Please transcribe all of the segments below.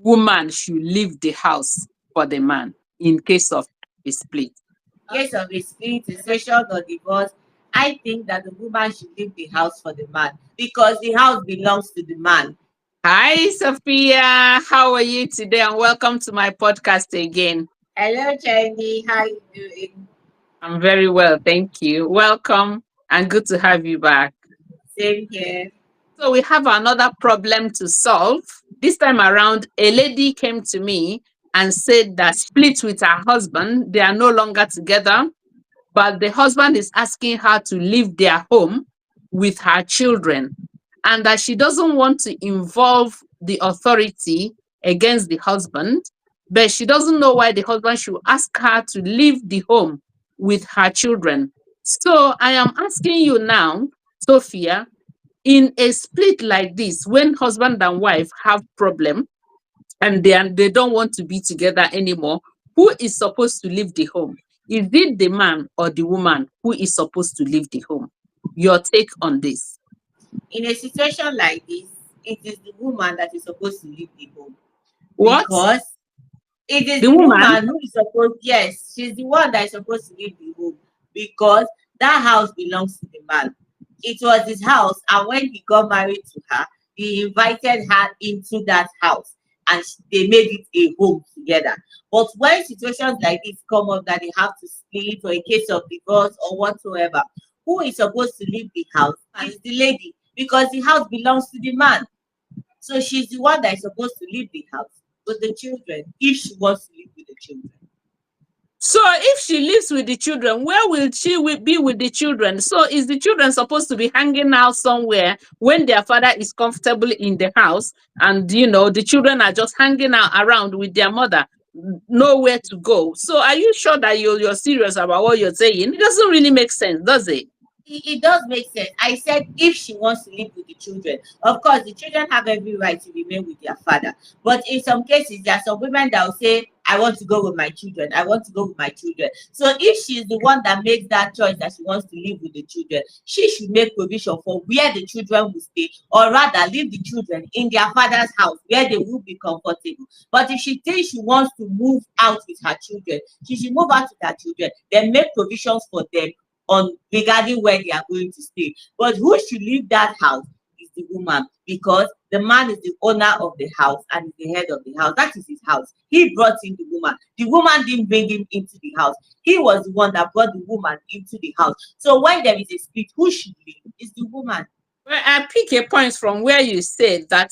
woman should leave the house for the man in case of a split? Case of a split, separation or divorce, I think that the woman should leave the house for the man because the house belongs to the man. Hi, Sophia. How are you today? And welcome to my podcast again. Hello, Jenny. How you doing? I'm very well, thank you. Welcome and good to have you back. Same here. So, we have another problem to solve. This time around, a lady came to me and said that split with her husband. They are no longer together, but the husband is asking her to leave their home with her children, and that she doesn't want to involve the authority against the husband, but she doesn't know why the husband should ask her to leave the home with her children. So I am asking you now, Sophia, in a split like this, when husband and wife have problem and they don't want to be together anymore, who is supposed to leave the home? Is it the man or the woman who is supposed to leave the home? Your take on this? In a situation like this, it is the woman that is supposed to leave the home What? because it is The the woman? woman who is supposed, yes, she's the one that is supposed to leave the home because that house belongs to the man. It was his house, and when he got married to her, he invited her into that house and they made it a home together. But when situations like this come up that they have to split or a case of divorce or whatsoever, who is supposed to leave the house is the lady because the house belongs to the man. So she's the one that is supposed to leave the house with the children if she wants to live with the children. So if she lives with the children, where will she be with the children? So is the children supposed to be hanging out somewhere when their father is comfortable in the house, and the children are just hanging out around with their mother, nowhere to go? So are you sure that you're serious about what you're saying? It doesn't really make sense, does it? It does make sense. I said if she wants to live with the children. Of course, the children have every right to remain with their father. But in some cases, there are some women that will say, I want to go with my children. I want to go with my children. So if she's the one that makes that choice that she wants to live with the children, she should make provision for where the children will stay, or rather leave the children in their father's house where they will be comfortable. But if she thinks she wants to move out with her children, she should move out with her children, then make provisions for them on regarding where they are going to stay. But who should leave that house is the woman, because the man is the owner of the house and is the head of the house. That is his house. He brought in the woman. The woman didn't bring him into the house. He was the one that brought the woman into the house. So when there is a split, who should leave is the woman. Well, I pick a point from where you said that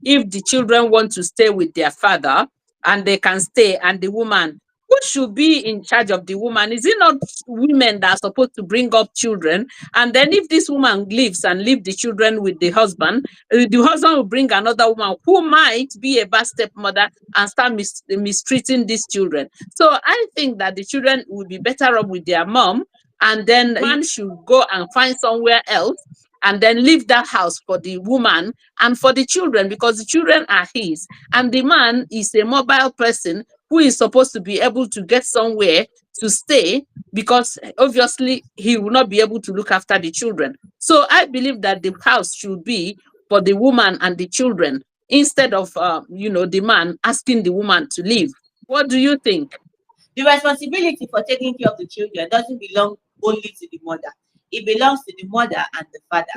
if the children want to stay with their father and they can stay, and the woman, who should be in charge of the woman? Is it not women that are supposed to bring up children? And then if this woman leaves and leave the children with the husband will bring another woman who might be a bad stepmother and start mistreating these children. So I think that the children will be better off with their mom, and then the man should go and find somewhere else and then leave that house for the woman and for the children, because the children are his, and the man is a mobile person who is supposed to be able to get somewhere to stay, because obviously he will not be able to look after the children. So I believe that the house should be for the woman and the children, instead of the man asking the woman to leave. What do you think? The responsibility for taking care of the children doesn't belong only to the mother. It belongs to the mother and the father.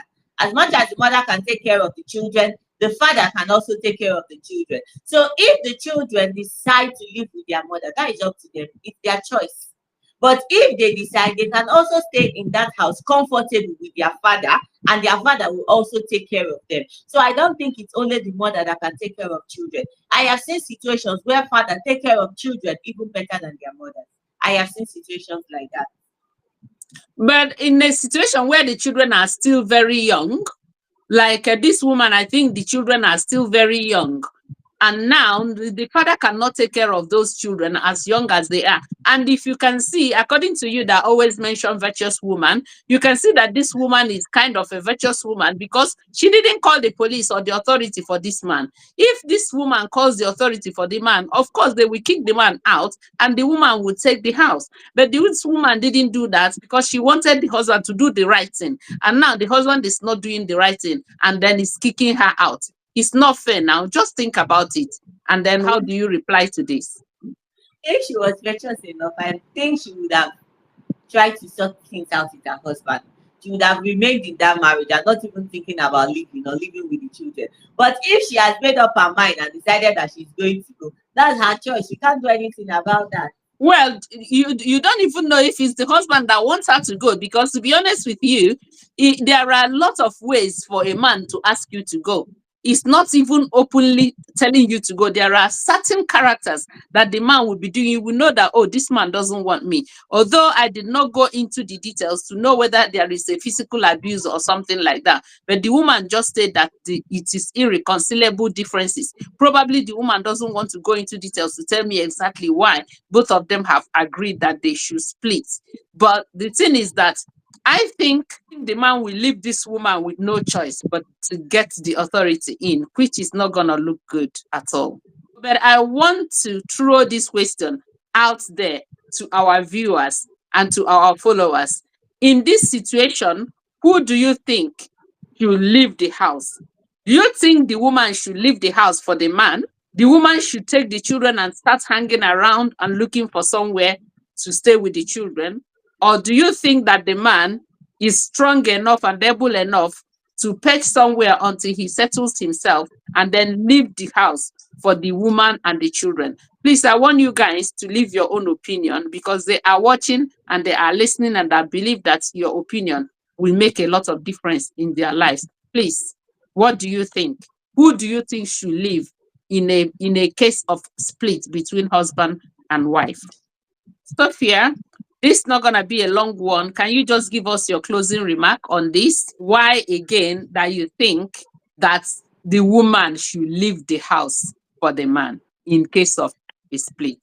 As much as the mother can take care of the children, the father can also take care of the children. So if the children decide to live with their mother, that is up to them. It's their choice. But if they decide, they can also stay in that house comfortable with their father, and their father will also take care of them. So I don't think it's only the mother that can take care of children. I have seen situations where fathers take care of children even better than their mothers. I have seen situations like that. But in a situation where the children are still very young, like this woman, I think the children are still very young. And now the father cannot take care of those children as young as they are. And if you can see, according to you that always mention virtuous woman, you can see that this woman is kind of a virtuous woman, because she didn't call the police or the authority for this man. If this woman calls the authority for the man, of course they will kick the man out and the woman would take the house. But this woman didn't do that because she wanted the husband to do the right thing. And now the husband is not doing the right thing, and then is kicking her out. It's not fair now. Just think about it. And then how do you reply to this? If she was virtuous enough, I think she would have tried to sort things out with her husband. She would have remained in that marriage and not even thinking about living or living with the children. But if she has made up her mind and decided that she's going to go, that's her choice. She can't do anything about that. Well, you don't even know if it's the husband that wants her to go, because to be honest with you, there are a lot of ways for a man to ask you to go. It's not even openly telling you to go. There are certain characters that the man will be doing. You will know that, oh, this man doesn't want me. Although I did not go into the details to know whether there is a physical abuse or something like that. But the woman just said that it is irreconcilable differences. Probably the woman doesn't want to go into details to tell me exactly why both of them have agreed that they should split. But the thing is that I think the man will leave this woman with no choice but to get the authority in, which is not going to look good at all. But I want to throw this question out there to our viewers and to our followers. In this situation, who do you think should leave the house? Do you think the woman should leave the house for the man? The woman should take the children and start hanging around and looking for somewhere to stay with the children? Or do you think that the man is strong enough and able enough to perch somewhere until he settles himself and then leave the house for the woman and the children? Please, I want you guys to leave your own opinion, because they are watching and they are listening, and I believe that your opinion will make a lot of difference in their lives. Please, what do you think? Who do you think should leave in a case of split between husband and wife? Sophia, this is not going to be a long one. Can you just give us your closing remark on this? Why, again, that you think that the woman should leave the house for the man in case of a split?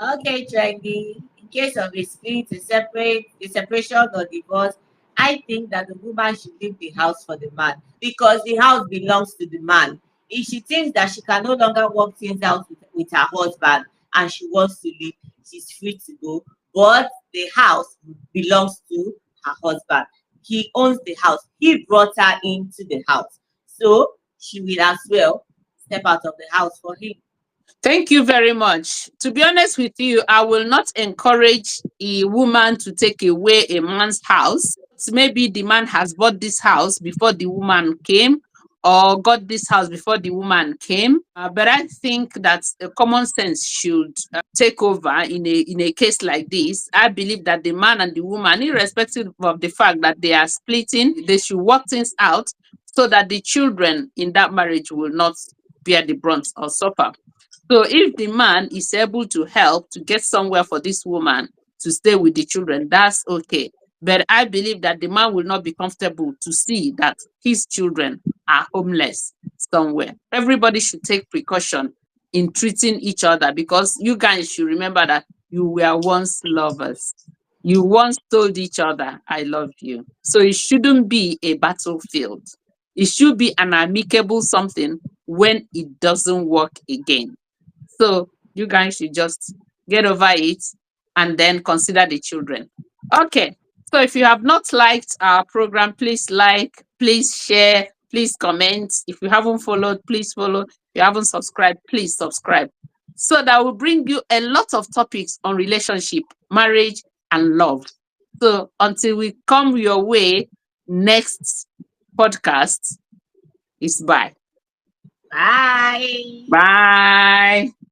Okay, Trendy. In case of a split, a separation or divorce, I think that the woman should leave the house for the man, because the house belongs to the man. If she thinks that she can no longer work things out with her husband and she wants to leave, she's free to go. But the house belongs to her husband. He owns the house. He brought her into the house. So she will as well step out of the house for him. Thank you very much. To be honest with you, I will not encourage a woman to take away a man's house. Maybe the man has bought this house before the woman came, or got this house before the woman came. But I think that common sense should take over in a case like this. I believe that the man and the woman, irrespective of the fact that they are splitting, they should work things out so that the children in that marriage will not bear the brunt or suffer. So if the man is able to help to get somewhere for this woman to stay with the children, that's okay. But I believe that the man will not be comfortable to see that his children are homeless somewhere. Everybody should take precaution in treating each other, because you guys should remember that you were once lovers. You once told each other, I love you. So it shouldn't be a battlefield. It should be an amicable something when it doesn't work again. So you guys should just get over it and then consider the children. Okay. So if you have not liked our program, please like, please share, please comment. If you haven't followed, please follow. If you haven't subscribed, please subscribe. So that will bring you a lot of topics on relationship, marriage, and love. So until we come your way next podcast, it's bye. Bye. Bye.